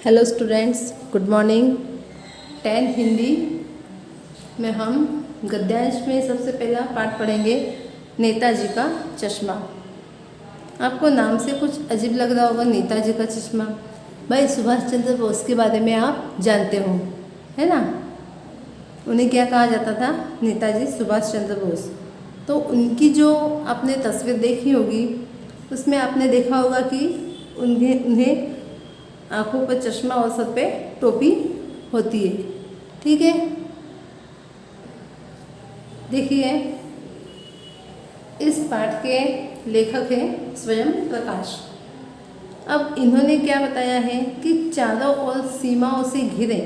Hello students, good morning. 10 Hindi में हम गद्यांश में सबसे पहला पाठ पढ़ेंगे, नेताजी का चश्मा। आपको नाम से कुछ अजीब लग रहा होगा, नेताजी का चश्मा। भाई सुभाष चंद्र बोस के बारे में आप जानते हो, है ना। उन्हें क्या कहा जाता था? नेताजी सुभाष चंद्र बोस। तो उनकी जो आपने तस्वीर देखी होगी, उसमें आपने देखा होगा कि उन्हें आँखों पर चश्मा और सर पे टोपी होती है। ठीक है, देखिए इस पाठ के लेखक हैं स्वयं प्रकाश। अब इन्होंने क्या बताया है कि चारों ओर सीमाओं से घिरे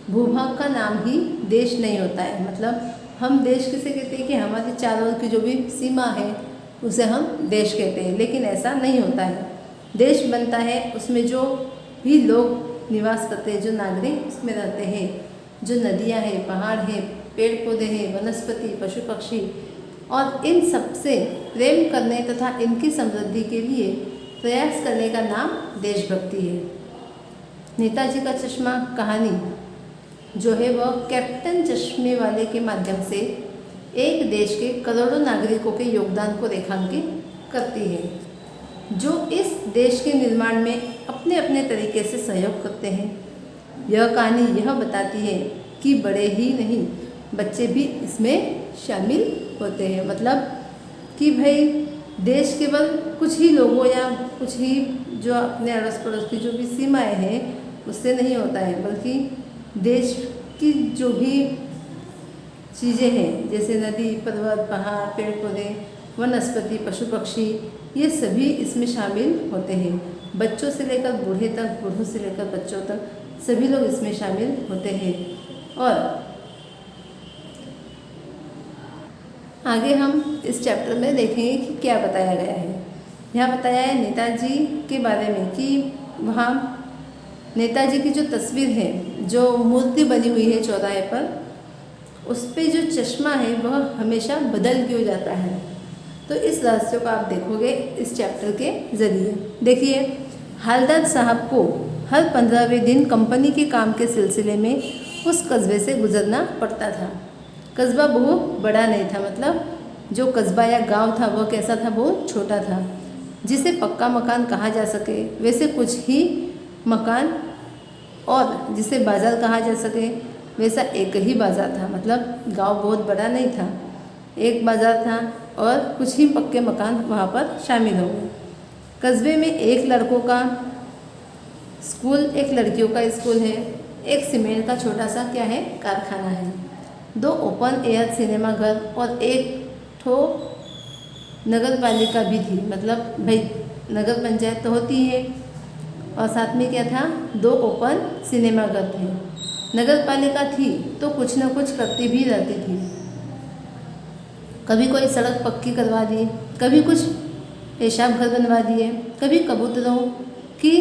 भूभाग का नाम ही देश नहीं होता है। मतलब हम देश किसे कहते हैं कि हमारे चारों ओर की जो भी सीमा है उसे हम देश कहते हैं, लेकिन ऐसा नहीं होता है। देश बनता है उसमें जो भी लोग निवास करते हैं, जो नागरिक उसमें रहते हैं, जो नदियाँ हैं, पहाड़ हैं, पेड़ पौधे हैं, वनस्पति, पशु पक्षी, और इन सब से प्रेम करने तथा इनकी समृद्धि के लिए प्रयास करने का नाम देशभक्ति है। नेताजी का चश्मा कहानी जो है वह कैप्टन चश्मे वाले के माध्यम से एक देश के करोड़ों नागरिकों के योगदान को रेखांकित करती है, जो इस देश के निर्माण में अपने अपने तरीके से सहयोग करते हैं। यह कहानी यह बताती है कि बड़े ही नहीं, बच्चे भी इसमें शामिल होते हैं। मतलब कि भाई देश केवल कुछ ही लोगों या कुछ ही जो अपने अड़ोस पड़ोस की जो भी सीमाएं हैं उससे नहीं होता है, बल्कि देश की जो भी चीज़ें हैं जैसे नदी, पर्वत, पहाड़, पेड़ पौधे, वनस्पति, पशु पक्षी, ये सभी इसमें शामिल होते हैं। बच्चों से लेकर बूढ़े तक, बूढ़ों से लेकर बच्चों तक सभी लोग इसमें शामिल होते हैं। और आगे हम इस चैप्टर में देखेंगे कि क्या बताया गया है। यहाँ बताया है नेताजी के बारे में कि वहाँ नेताजी की जो तस्वीर है, जो मूर्ति बनी हुई है चौराहे पर, उस पर जो चश्मा है वह हमेशा बदल क्यों जाता है। तो इस रहस्य को आप देखोगे इस चैप्टर के ज़रिए। देखिए, हालदार साहब को हर 15वें दिन कंपनी के काम के सिलसिले में उस कस्बे से गुजरना पड़ता था। कस्बा बहुत बड़ा नहीं था, मतलब जो कस्बा या गांव था वह कैसा था, बहुत छोटा था। जिसे पक्का मकान कहा जा सके वैसे कुछ ही मकान, और जिसे बाज़ार कहा जा सके वैसा एक ही बाज़ार था। मतलब गांव बहुत बड़ा नहीं था, एक बाज़ार था और कुछ ही पक्के मकान वहाँ पर शामिल हो गए। कस्बे में एक लड़कों का स्कूल, एक लड़कियों का स्कूल है, एक सीमेंट का छोटा सा क्या है, कारखाना है, 2 ओपन एयर सिनेमा घर और एक ठो नगर पालिका भी थी। मतलब भाई नगर पंचायत तो होती है और साथ में क्या था, 2 ओपन सिनेमा घर थे। नगर पालिका थी तो कुछ न कुछ करती भी रहती थी। कभी कोई सड़क पक्की करवा दी, कभी कुछ पेशाब घर बनवा दिए, कभी कबूतरों की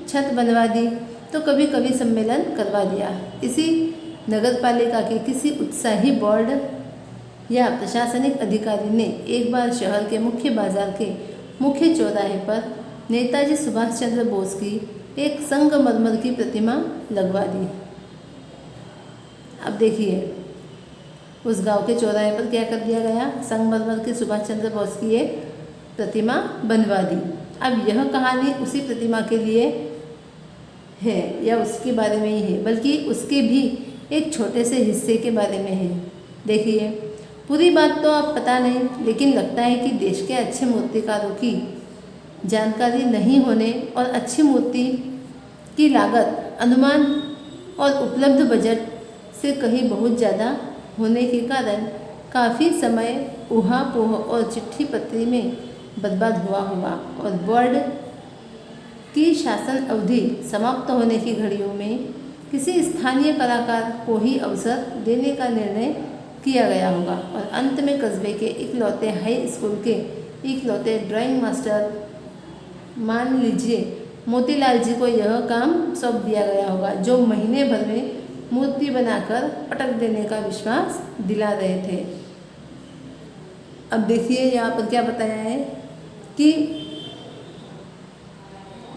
छत बनवा दी, तो कभी कभी सम्मेलन करवा दिया। इसी नगर पालिका के किसी उत्साही बोर्ड या प्रशासनिक अधिकारी ने एक बार शहर के मुख्य बाजार के मुख्य चौराहे पर नेताजी सुभाष चंद्र बोस की एक संगमरमर की प्रतिमा लगवा दी। अब देखिए, उस गांव के चौराहे पर क्या कर दिया गया, संगमरमर की सुभाष चंद्र बोस की एक प्रतिमा बनवा दी। अब यह कहानी उसी प्रतिमा के लिए है या उसके बारे में ही है, बल्कि उसके भी एक छोटे से हिस्से के बारे में है। देखिए, पूरी बात तो आप पता नहीं, लेकिन लगता है कि देश के अच्छे मूर्तिकारों की जानकारी नहीं होने और अच्छी मूर्ति की लागत, अनुमान और उपलब्ध बजट से कहीं बहुत ज़्यादा होने के कारण काफ़ी समय ऊहा-पोह और चिट्ठी पत्री में बर्बाद हुआ और बोर्ड की शासन अवधि समाप्त होने की घड़ियों में किसी स्थानीय कलाकार को ही अवसर देने का निर्णय किया गया होगा, और अंत में कस्बे के इकलौते हाई स्कूल के इकलौते ड्राइंग मास्टर, मान लीजिए मोतीलाल जी को यह काम सौंप दिया गया होगा, जो महीने भर में मूर्ति बनाकर पटक देने का विश्वास दिला रहे थे। अब देखिए यहाँ पर क्या बताया है कि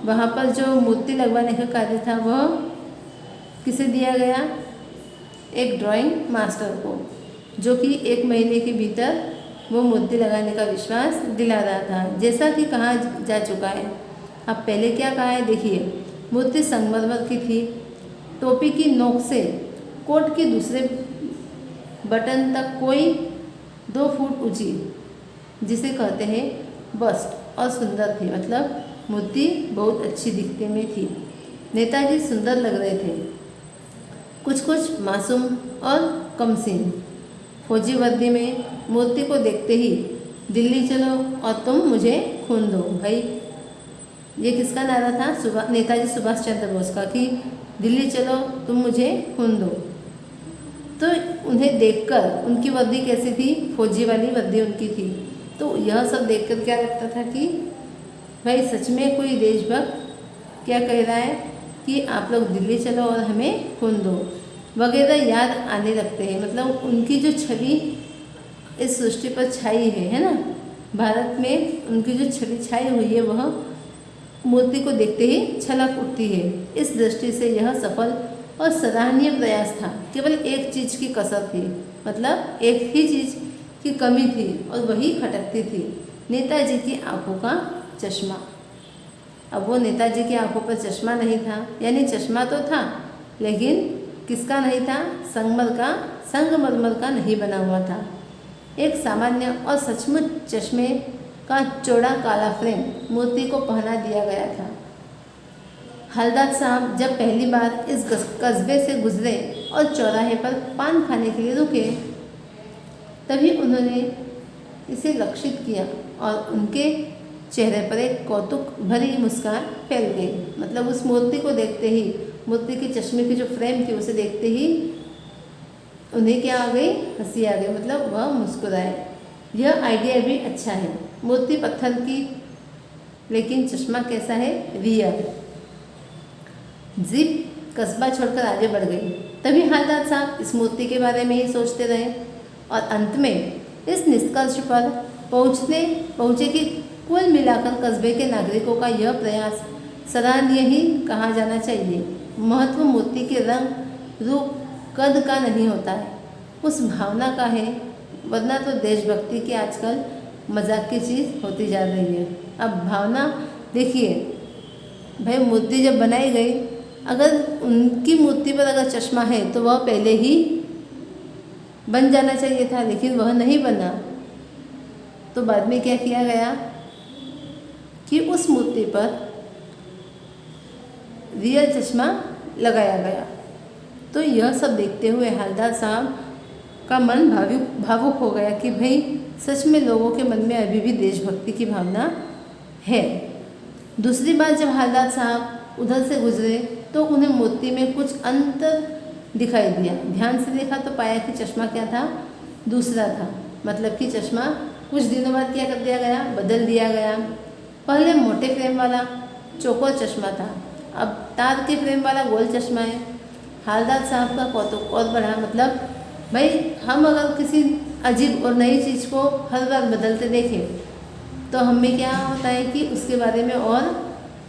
वहाँ पर जो मूर्ति लगवाने का कार्य था वह किसे दिया गया? एक ड्राइंग मास्टर को, जो कि 1 महीने के भीतर वो मूर्ति लगाने का विश्वास दिला रहा था। जैसा कि कहा जा चुका है, अब पहले क्या कहा है देखिए, मूर्ति संगमरमर की थी, टोपी की नोक से कोट के दूसरे बटन तक कोई 2 फुट ऊंची, जिसे कहते हैं बस्ट, और सुंदर थी, मतलब मूर्ति बहुत अच्छी दिखने में थी। नेताजी सुंदर लग रहे थे, कुछ कुछ मासूम और कमसीन। फौजी वर्दी में मूर्ति को देखते ही दिल्ली चलो और तुम मुझे खून दो। भाई ये किसका नारा था? नेताजी सुभाष चंद्र बोस का, कि दिल्ली चलो तुम मुझे खून दो। तो उन्हें देखकर, उनकी वर्दी कैसी थी? फौजी वाली वर्दी उनकी थी। तो यह सब देखकर क्या लगता था कि भाई सच में कोई देशभक्त क्या कह रहा है कि आप लोग दिल्ली चलो और हमें खून दो वगैरह याद आने लगते हैं। मतलब उनकी जो छवि इस सृष्टि पर छाई है ना, भारत में उनकी जो छवि छाई हुई है वह मूर्ति को देखते ही छलक उठती है। इस दृष्टि से यह सफल और सराहनीय प्रयास था। केवल एक चीज़ की कसर थी, मतलब एक ही चीज़ की कमी थी, और वही खटकती थी, नेताजी की आंखों का चश्मा। अब वो नेताजी की आंखों पर चश्मा नहीं था, यानी चश्मा तो था लेकिन किसका नहीं था? संगमरमर का नहीं बना हुआ था। एक सामान्य और सचमुच चश्मे का चौड़ा काला फ्रेम मूर्ति को पहना दिया गया था। हलदर साहब जब पहली बार इस कस्बे से गुजरे और चौराहे पर पान खाने के लिए रुके, तभी उन्होंने इसे लक्षित किया और उनके चेहरे पर एक कौतुक भरी मुस्कान फैल गई। मतलब उस मूर्ति को देखते ही, मूर्ति के चश्मे की जो फ्रेम थी उसे देखते ही उन्हें क्या आ गई? हंसी आ गई, मतलब वह मुस्कुराए। यह आइडिया भी अच्छा है। मूर्ति पत्थर की, लेकिन चश्मा कैसा है? रियल। जीप कस्बा छोड़कर आगे बढ़ गई। तभी हालदार साहब इस मूर्ति के बारे में ही सोचते रहे और अंत में इस निष्कर्ष पर पहुँचे कि कुल मिलाकर कस्बे के नागरिकों का यह प्रयास सराहनीय ही कहा जाना चाहिए। महत्व मूर्ति के रंग, रूप, कद का नहीं होता है, उस भावना का है, वरना तो देशभक्ति की आजकल मजाक की चीज़ होती जा रही है। अब भावना देखिए भाई, मूर्ति जब बनाई गई, अगर उनकी मूर्ति पर अगर चश्मा है तो वह पहले ही बन जाना चाहिए था, लेकिन वह नहीं बना। तो बाद में क्या किया गया कि उस मूर्ति पर रियल चश्मा लगाया गया। तो यह सब देखते हुए हालदार साहब का मन भावुक हो गया कि भाई सच में लोगों के मन में अभी भी देशभक्ति की भावना है। दूसरी बार जब हालदार साहब उधर से गुजरे तो उन्हें मूर्ति में कुछ अंतर दिखाई दिया। ध्यान से देखा तो पाया कि चश्मा क्या था? दूसरा था। मतलब कि चश्मा कुछ दिनों बाद क्या कर दिया गया? बदल दिया गया। पहले मोटे फ्रेम वाला चौकोर चश्मा था, अब तार के फ्रेम वाला गोल चश्मा है। हालदार साहब का कौतुक और बढ़ा। मतलब भाई हम अगर किसी अजीब और नई चीज़ को हर बार बदलते देखें तो हमें क्या होता है कि उसके बारे में और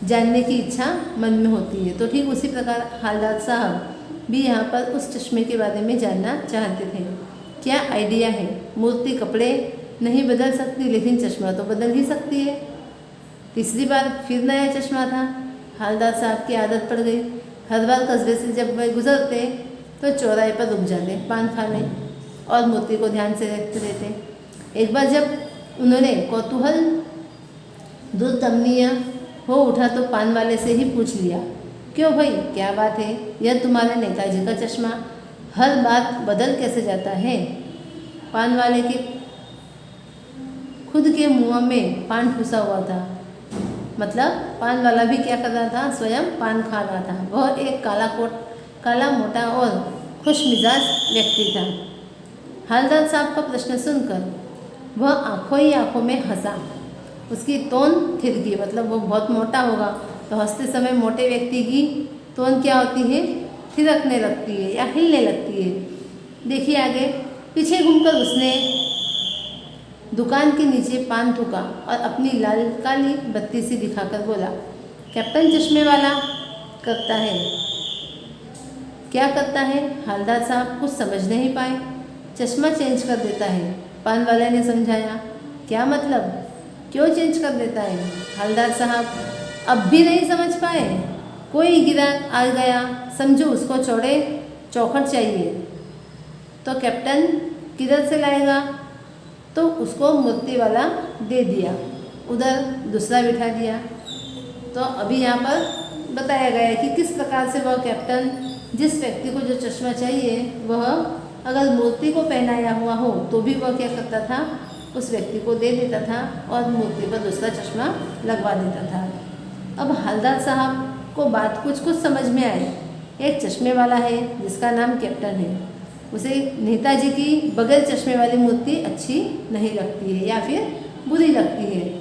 जानने की इच्छा मन में होती है। तो ठीक उसी प्रकार हालदार साहब भी यहाँ पर उस चश्मे के बारे में जानना चाहते थे। क्या आइडिया है? मूर्ति कपड़े नहीं बदल सकती, लेकिन चश्मा तो बदल ही सकती है। तीसरी बार फिर नया चश्मा था। हालदार साहब की आदत पड़ गई, हर बार कस्बे से जब वह गुजरते तो चौराहे पर रुक जाते पान खाने और मूर्ति को ध्यान से देखते रहते। एक बार जब उन्होंने कौतूहल दुर्दमनीय हो उठा तो पान वाले से ही पूछ लिया, क्यों भाई क्या बात है? यह तुम्हारे नेताजी का चश्मा हर बार बदल कैसे जाता है? पान वाले के खुद के मुंह में पान ठुसा हुआ था। मतलब पान वाला भी क्या कर रहा था? स्वयं पान खा रहा था। वह एक काला मोटा और खुशमिजाज व्यक्ति था। हालदार साहब का प्रश्न सुनकर वह आंखों ही आंखों में हंसा। उसकी तोन थिरकी, मतलब वो बहुत मोटा होगा तो हंसते समय मोटे व्यक्ति की तोन क्या होती है? थिरकने लगती है या हिलने लगती है। देखिए आगे पीछे घूमकर उसने दुकान के नीचे पान थूका और अपनी लाल काली बत्ती सी दिखाकर बोला, कैप्टन चश्मे वाला करता है, क्या करता है? हवलदार साहब कुछ समझ नहीं पाए, चश्मा चेंज कर देता है। पान वाले ने समझाया, क्या मतलब, क्यों चेंज कर देता है? हवलदार साहब अब भी नहीं समझ पाए। कोई गिराक आ गया, समझो उसको चौखट चाहिए, तो कैप्टन किधर से लाएगा? तो उसको मूर्ति वाला दे दिया, उधर दूसरा बिठा दिया। तो अभी यहाँ पर बताया गया है कि किस प्रकार से वह कैप्टन जिस व्यक्ति को जो चश्मा चाहिए वह अगर मूर्ति को पहनाया हुआ हो तो भी वह क्या करता था, उस व्यक्ति को दे देता था और मूर्ति पर दूसरा चश्मा लगवा देता था। अब हवलदार साहब को बात कुछ समझ में आई। एक चश्मे वाला है जिसका नाम कैप्टन है, उसे नेताजी की बगैर चश्मे वाली मूर्ति अच्छी नहीं लगती है या फिर बुरी लगती है,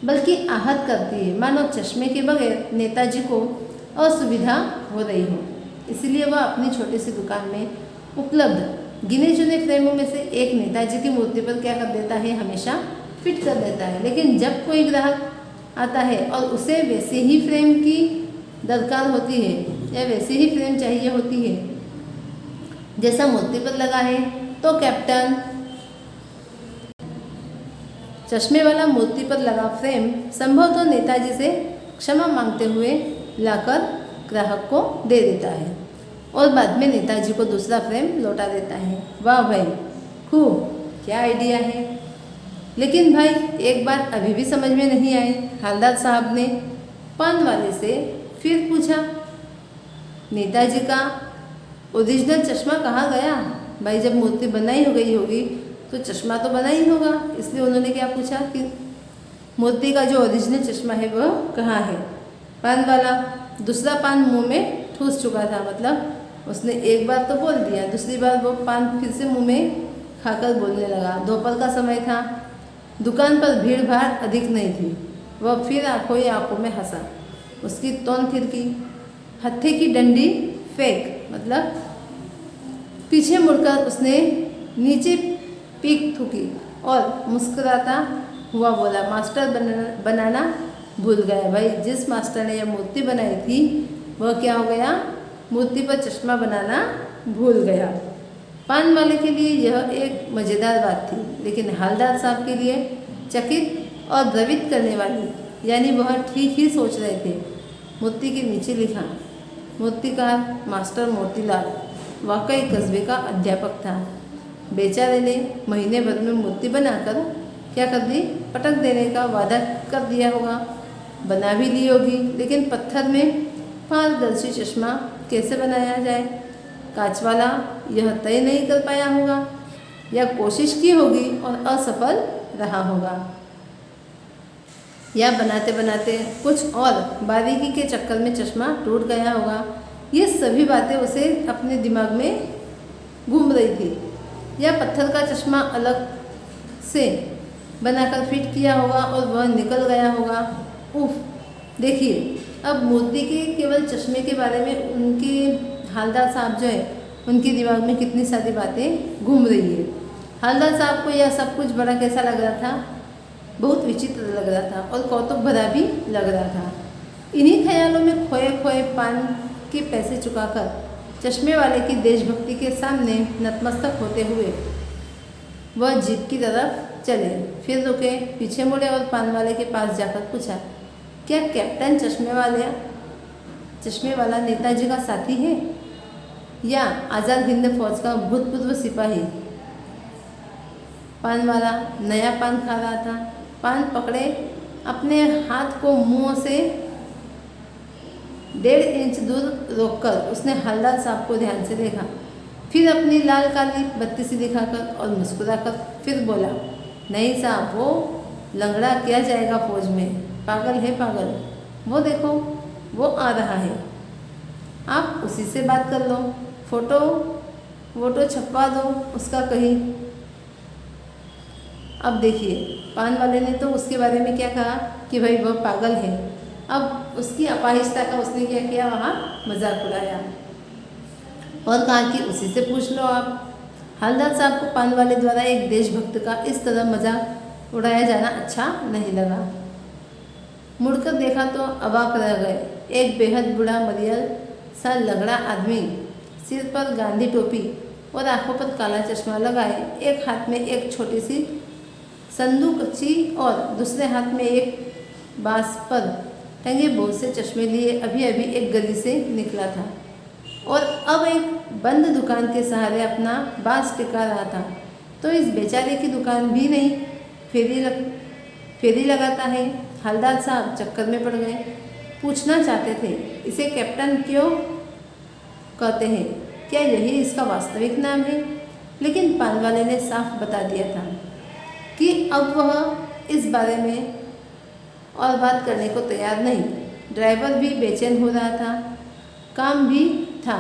बल्कि आहत करती है, मानो चश्मे के बगैर नेताजी को असुविधा हो रही हो। इसलिए वह अपनी छोटी सी दुकान में उपलब्ध गिने चुने फ्रेमों में से एक नेताजी की मूर्ति पर क्या कर देता है, हमेशा फिट कर देता है। लेकिन जब कोई ग्राहक आता है और उसे वैसे ही फ्रेम की दरकार होती है या वैसे ही फ्रेम चाहिए होती है जैसा मूर्ति पर लगा है, तो कैप्टन चश्मे वाला मूर्ति पर लगा फ्रेम संभव तो नेताजी से क्षमा मांगते हुए लाकर ग्राहक को दे देता है और बाद में नेताजी को दूसरा फ्रेम लौटा देता है। वाह भाई, खूब, क्या आइडिया है। लेकिन भाई एक बात अभी भी समझ में नहीं आई। हवलदार साहब ने पान वाले से फिर पूछा, नेताजी का ओरिजिनल चश्मा कहाँ गया? भाई जब मूर्ति बनाई हो गई होगी तो चश्मा तो बना ही होगा, इसलिए उन्होंने क्या पूछा कि मूर्ति का जो ओरिजिनल चश्मा है वह कहाँ है। पान वाला दूसरा पान मुंह में ठूस चुका था, मतलब उसने एक बार तो बोल दिया, दूसरी बार वो पान फिर से मुंह में खाकर बोलने लगा। दोपहर का समय था, दुकान पर भीड़ भाड़ अधिक नहीं थी। वह फिर आंखों ही आंखों में हंसा, उसकी तौन थिरकी, हत्थे की डंडी फेंक, मतलब पीछे मुड़कर उसने नीचे पीक थूकी और मुस्कुराता हुआ बोला, मास्टर बनाना भूल गया। भाई जिस मास्टर ने यह मूर्ति बनाई थी वह क्या हो गया, मूर्ति पर चश्मा बनाना भूल गया। पान वाले के लिए यह एक मज़ेदार बात थी, लेकिन हवलदार साहब के लिए चकित और द्रवित करने वाली, यानी वह ठीक ही सोच रहे थे। मूर्ति के नीचे लिखा, मूर्तिकार मास्टर मोतीलाल वाकई कस्बे का अध्यापक था। बेचारे ने महीने भर में मूर्ति बनाकर क्या कर दी, पटक देने का वादा कर दिया होगा, बना भी ली होगी, लेकिन पत्थर में पारदर्शी चश्मा कैसे बनाया जाए, कांच वाला यह तय नहीं कर पाया होगा या कोशिश की होगी और असफल रहा होगा, या बनाते बनाते कुछ और बारीकी के चक्कर में चश्मा टूट गया होगा। ये सभी बातें उसे अपने दिमाग में घूम रही थी। या पत्थर का चश्मा अलग से बनाकर फिट किया होगा और वह निकल गया होगा। उफ, देखिए अब मूर्ति के केवल चश्मे के बारे में उनके हवलदार साहब जो है उनके दिमाग में कितनी सारी बातें घूम रही है। हवलदार साहब को यह सब कुछ बड़ा कैसा लग रहा था, बहुत विचित्र लग रहा था और कौतुक भरा भी लग रहा था। इन्हीं ख्यालों में खोए खोए पान के पैसे चुकाकर चश्मे वाले की देशभक्ति के सामने नतमस्तक होते हुए वह जीप की तरफ चले, फिर रुके, पीछे मुड़े और पान वाले के पास जाकर पूछा, क्या कैप्टन चश्मे वाला नेताजी का साथी है या आज़ाद हिंद फौज का भूतपूर्व सिपाही? पान वाला नया पान खा रहा था। पान पकड़े अपने हाथ को मुंह से 1.5 इंच दूर रोककर उसने हवलदार साहब को ध्यान से देखा, फिर अपनी लाल काली बत्ती सी दिखाकर और मुस्कुराकर फिर बोला, नहीं साहब, वो लंगड़ा क्या जाएगा फौज में, पागल है पागल, वो देखो वो आ रहा है, आप उसी से बात कर लो, फोटो छपवा दो उसका कहीं। अब देखिए पान वाले ने तो उसके बारे में क्या कहा कि भाई वह पागल है। अब उसकी अपाहिजता का उसने क्या किया, वहाँ मजाक उड़ाया और कहा कि उसी से पूछ लो आप। हवलदार साहब को पान वाले द्वारा एक देशभक्त का इस तरह मजाक उड़ाया जाना अच्छा नहीं लगा। मुड़कर देखा तो अवाक रह गए। एक बेहद बूढ़ा मरियल सा लगड़ा आदमी, सिर पर गांधी टोपी और आंखों पर काला चश्मा लगाए, एक हाथ में एक छोटी सी संदूकची और दूसरे हाथ में एक बांस पर टंगे बहुत से चश्मे लिए अभी अभी एक गली से निकला था और अब एक बंद दुकान के सहारे अपना बांस टिका रहा था। तो इस बेचारे की दुकान भी नहीं, फेरी लगाता है। हवलदार साहब चक्कर में पड़ गए। पूछना चाहते थे, इसे कैप्टन क्यों कहते हैं? क्या यही इसका वास्तविक नाम है? लेकिन पान वाले ने साफ बता दिया था कि अब वह इस बारे में और बात करने को तैयार नहीं। ड्राइवर भी बेचैन हो रहा था, काम भी था।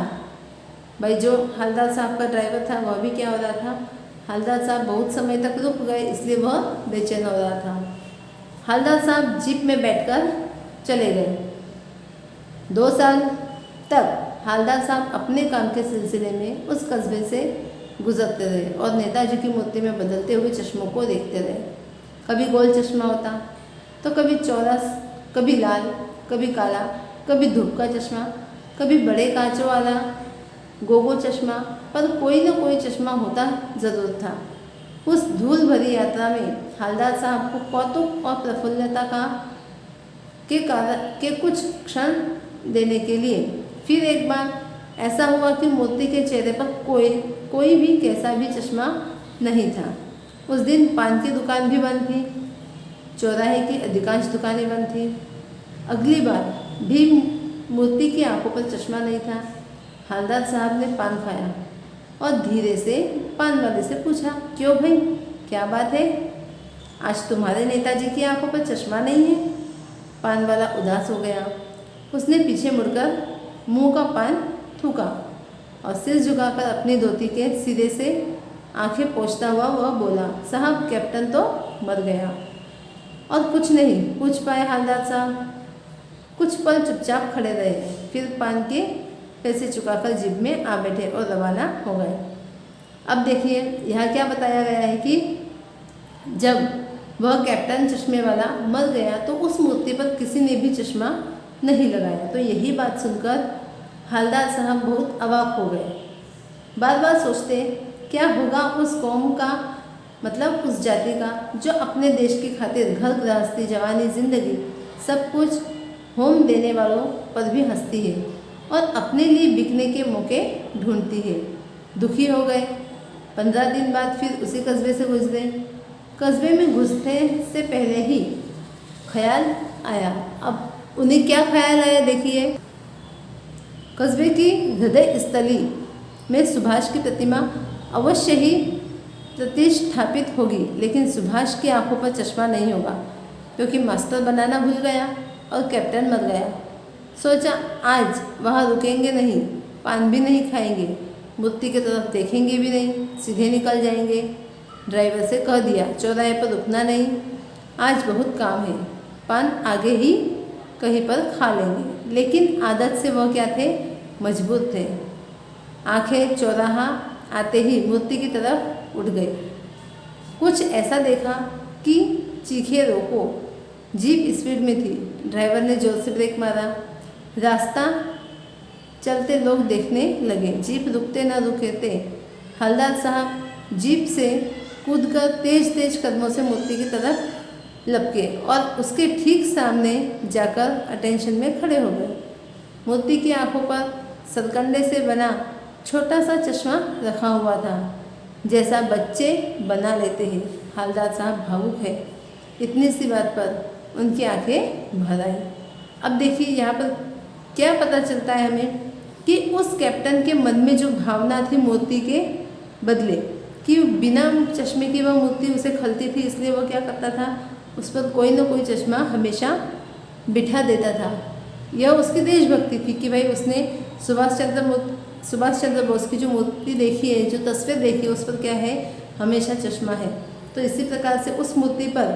भाई जो हवलदार साहब का ड्राइवर था वह भी क्या हो रहा था, हवलदार साहब बहुत समय तक रुक गए इसलिए वह बेचैन हो रहा था। हवलदार साहब जीप में बैठकर चले गए। 2 साल तक हवलदार साहब अपने काम के सिलसिले में उस कस्बे से गुजरते रहे और नेताजी की मूर्ति में बदलते हुए चश्मों को देखते रहे। कभी गोल चश्मा होता तो कभी चौरस, कभी लाल, कभी काला, कभी धूप का चश्मा, कभी बड़े कांचों वाला गोगो चश्मा, पर कोई न कोई चश्मा होता जरूर था। उस धूल भरी यात्रा में हवलदार साहब को कौतुक और प्रफुल्लता के कुछ क्षण देने के लिए फिर एक बार ऐसा हुआ कि मूर्ति के चेहरे पर कोई भी कैसा भी चश्मा नहीं था। उस दिन पान की दुकान भी बंद थी, चौराहे की अधिकांश दुकानें बंद थी। अगली बार भी मूर्ति की आंखों पर चश्मा नहीं था। हवलदार साहब ने पान खाया और धीरे से पान वाले से पूछा, क्यों भाई, क्या बात है? आज तुम्हारे नेताजी की आंखों पर चश्मा नहीं है? पान वाला उदास हो गया। उसने पीछे मुड़कर मुंह का पान थूका और सिर झुकाकर अपनी धोती के सिरे से आंखें पोंछता हुआ वह बोला, साहब कैप्टन तो मर गया। और कुछ नहीं पूछ पाए हवलदार साहब। कुछ पल चुपचाप खड़े रहे, फिर पान के पैसे चुकाकर जिब में आ बैठे और रवाना हो गए। अब देखिए यहाँ क्या बताया गया है कि जब वह कैप्टन चश्मे वाला मर गया तो उस मूर्ति पर किसी ने भी चश्मा नहीं लगाया। तो यही बात सुनकर हवलदार साहब बहुत अवाक हो गए। बार बार सोचते क्या होगा उस कौम का, मतलब उस जाति का, जो अपने देश की खातिर घर गृहस्थी, जवानी, जिंदगी सब कुछ होम देने वालों पर भी हंसती है और अपने लिए बिकने के मौके ढूंढती है। दुखी हो गए। 15 दिन बाद फिर उसी कस्बे से गुजरे। कस्बे में घुसने से पहले ही ख्याल आया। अब उन्हें क्या ख्याल आया देखिए। कस्बे की हृदय स्थली में सुभाष की प्रतिमा अवश्य ही प्रतिष्ठापित होगी, लेकिन सुभाष की आंखों पर चश्मा नहीं होगा क्योंकि मास्टर बनाना भूल गया और कैप्टन मर गया। सोचा आज वहाँ रुकेंगे नहीं, पान भी नहीं खाएंगे, मूर्ति की तरफ देखेंगे भी नहीं, सीधे निकल जाएंगे। ड्राइवर से कह दिया चौराहे पर रुकना नहीं, आज बहुत काम है, पान आगे ही कहीं पर खा लेंगे। लेकिन आदत से वह क्या थे, मजबूत थे। आंखें चौराहा आते ही मूर्ति की तरफ उठ गई। कुछ ऐसा देखा कि चीखे रोको। जीप स्पीड में थी। ड्राइवर ने जोर से ब्रेक मारा। रास्ता चलते लोग देखने लगे। जीप रुकते न रुकते हवलदार साहब जीप से कूदकर तेज तेज कदमों से मूर्ति की तरफ लपके और उसके ठीक सामने जाकर अटेंशन में खड़े हो गए। मूर्ति की आंखों पर सरकंडे से बना छोटा सा चश्मा रखा हुआ था, जैसा बच्चे बना लेते हैं। हवलदार साहब भावुक है। इतनी सी बात पर उनकी आंखें भर आई। अब देखिए यहाँ पर क्या पता चलता है हमें कि उस कैप्टन के मन में जो भावना थी मूर्ति के बदले, कि बिना चश्मे की वह मूर्ति उसे खलती थी, इसलिए वह क्या करता था, उस पर कोई ना कोई चश्मा हमेशा बिठा देता था। यह उसकी देशभक्ति थी कि भाई उसने सुभाष चंद्र बोस की जो मूर्ति देखी है, जो तस्वीर देखी है, उस पर क्या है, हमेशा चश्मा है। तो इसी प्रकार से उस मूर्ति पर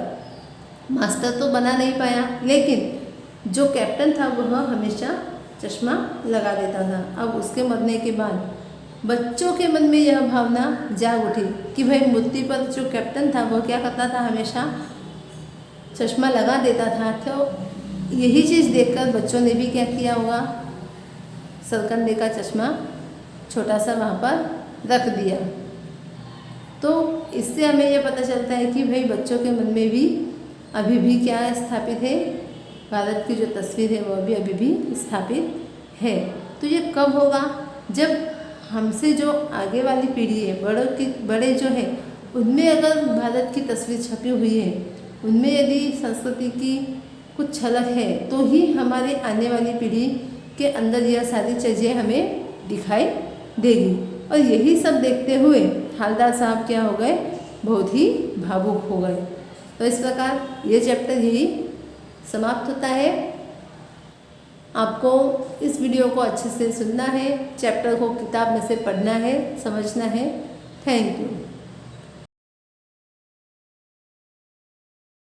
मास्टर तो बना नहीं पाया, लेकिन जो कैप्टन था वह हमेशा चश्मा लगा देता था। अब उसके मरने के बाद बच्चों के मन में यह भावना जाग उठी कि भाई मूर्ति पर जो कैप्टन था वह क्या करता था, हमेशा चश्मा लगा देता था। तो यही चीज़ देखकर बच्चों ने भी क्या किया होगा, सरकंडे का चश्मा छोटा सा वहाँ पर रख दिया। तो इससे हमें ये पता चलता है कि भाई बच्चों के मन में भी अभी भी क्या स्थापित है, भारत की जो तस्वीर है वो अभी भी स्थापित है। तो ये कब होगा, जब हमसे जो आगे वाली पीढ़ी है, बड़े जो है उनमें अगर भारत की तस्वीर छपी हुई है, उनमें यदि संस्कृति की कुछ झलक है, तो ही हमारे आने वाली पीढ़ी के अंदर यह सारी चीज़ें हमें दिखाई देगी। और यही सब देखते हुए हालदार साहब क्या हो गए, बहुत ही भावुक हो गए। तो इस प्रकार ये चैप्टर यही समाप्त होता है। आपको इस वीडियो को अच्छे से सुनना है, चैप्टर को किताब में से पढ़ना है, समझना है। Thank you.